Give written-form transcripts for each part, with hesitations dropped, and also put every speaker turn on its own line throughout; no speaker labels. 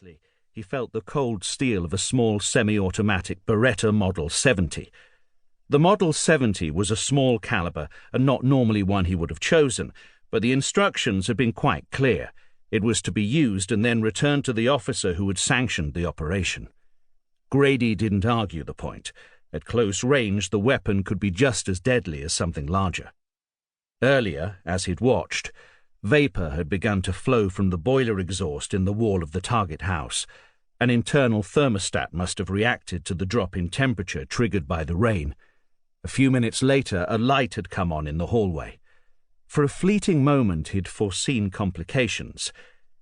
Immediately, he felt the cold steel of a small semi-automatic Beretta Model 70. The Model 70 was a small caliber and not normally one he would have chosen, but the instructions had been quite clear. It was to be used and then returned to the officer who had sanctioned the operation. Grady didn't argue the point. At close range, the weapon could be just as deadly as something larger. Earlier, as he'd watched, vapour had begun to flow from the boiler exhaust in the wall of the target house. An internal thermostat must have reacted to the drop in temperature triggered by the rain. A few minutes later, a light had come on in the hallway. For a fleeting moment, he'd foreseen complications.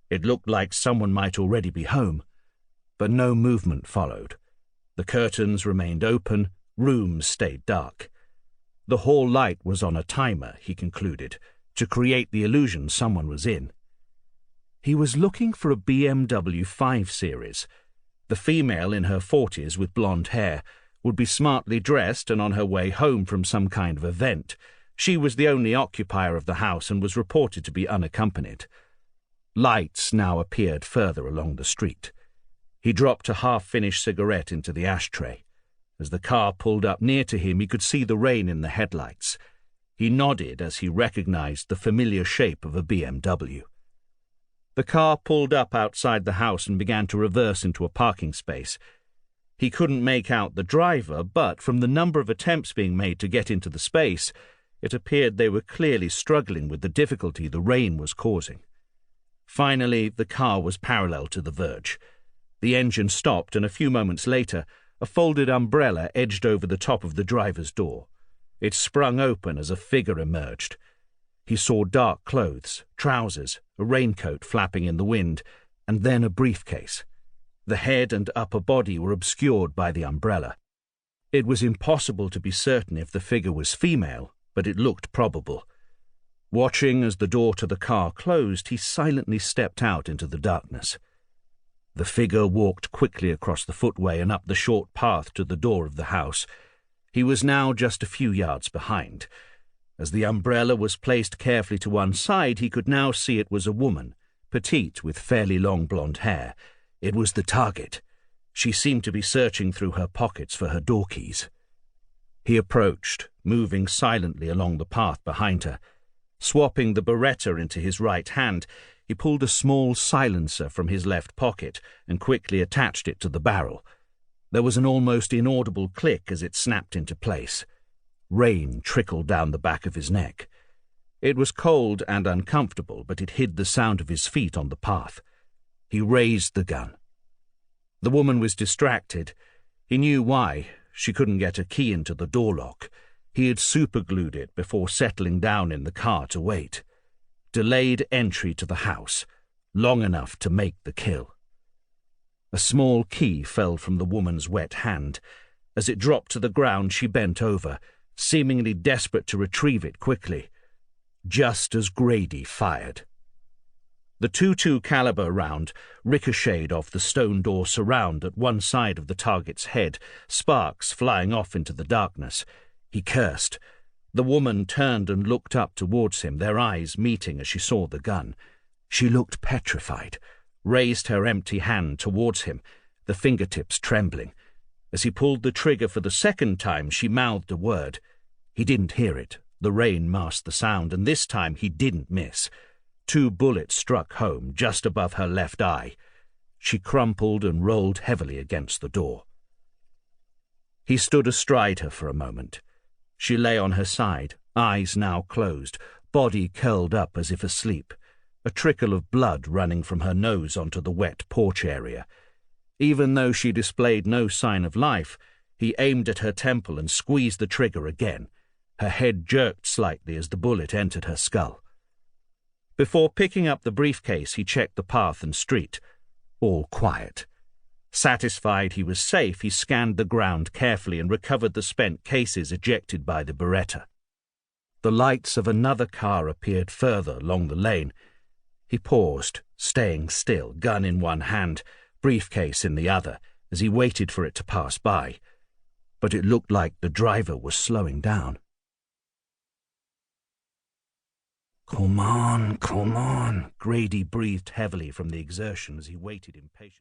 It looked like someone might already be home. But no movement followed. The curtains remained open, rooms stayed dark. The hall light was on a timer, he concluded, to create the illusion someone was in. He was looking for a BMW 5 Series. The female in her 40s with blonde hair would be smartly dressed and on her way home from some kind of event. She was the only occupier of the house and was reported to be unaccompanied. Lights now appeared further along the street. He dropped a half-finished cigarette into the ashtray. As the car pulled up near to him, he could see the rain in the headlights. He nodded as he recognized the familiar shape of a BMW. The car pulled up outside the house and began to reverse into a parking space. He couldn't make out the driver, but from the number of attempts being made to get into the space, it appeared they were clearly struggling with the difficulty the rain was causing. Finally, the car was parallel to the verge. The engine stopped, and a few moments later, a folded umbrella edged over the top of the driver's door. It sprung open as a figure emerged. He saw dark clothes, trousers, a raincoat flapping in the wind, and then a briefcase. The head and upper body were obscured by the umbrella. It was impossible to be certain if the figure was female, but it looked probable. Watching as the door to the car closed, he silently stepped out into the darkness. The figure walked quickly across the footway and up the short path to the door of the house. He was now just a few yards behind. As the umbrella was placed carefully to one side, he could now see it was a woman, petite with fairly long blonde hair. It was the target. She seemed to be searching through her pockets for her door keys. He approached, moving silently along the path behind her. Swapping the Beretta into his right hand, he pulled a small silencer from his left pocket and quickly attached it to the barrel. There was an almost inaudible click as it snapped into place. Rain trickled down the back of his neck. It was cold and uncomfortable, but it hid the sound of his feet on the path. He raised the gun. The woman was distracted. He knew why. She couldn't get a key into the door lock. He had superglued it before settling down in the car to wait. Delayed entry to the house, long enough to make the kill. A small key fell from the woman's wet hand. As it dropped to the ground, she bent over, seemingly desperate to retrieve it quickly, just as Grady fired. The .22 caliber round ricocheted off the stone door surround at one side of the target's head, sparks flying off into the darkness. He cursed. The woman turned and looked up towards him, their eyes meeting as she saw the gun. She looked petrified, raised her empty hand towards him, the fingertips trembling. As he pulled the trigger for the second time, she mouthed a word. He didn't hear it. The rain masked the sound, and this time he didn't miss. 2 bullets struck home just above her left eye. She crumpled and rolled heavily against the door. He stood astride her for a moment. She lay on her side, eyes now closed, body curled up as if asleep, a trickle of blood running from her nose onto the wet porch area. Even though she displayed no sign of life, he aimed at her temple and squeezed the trigger again. Her head jerked slightly as the bullet entered her skull. Before picking up the briefcase, he checked the path and street. All quiet. Satisfied he was safe, he scanned the ground carefully and recovered the spent cases ejected by the Beretta. The lights of another car appeared further along the lane. He paused, staying still, gun in one hand, briefcase in the other, as he waited for it to pass by. But it looked like the driver was slowing down. Come on, Grady breathed heavily from the exertion as he waited impatiently.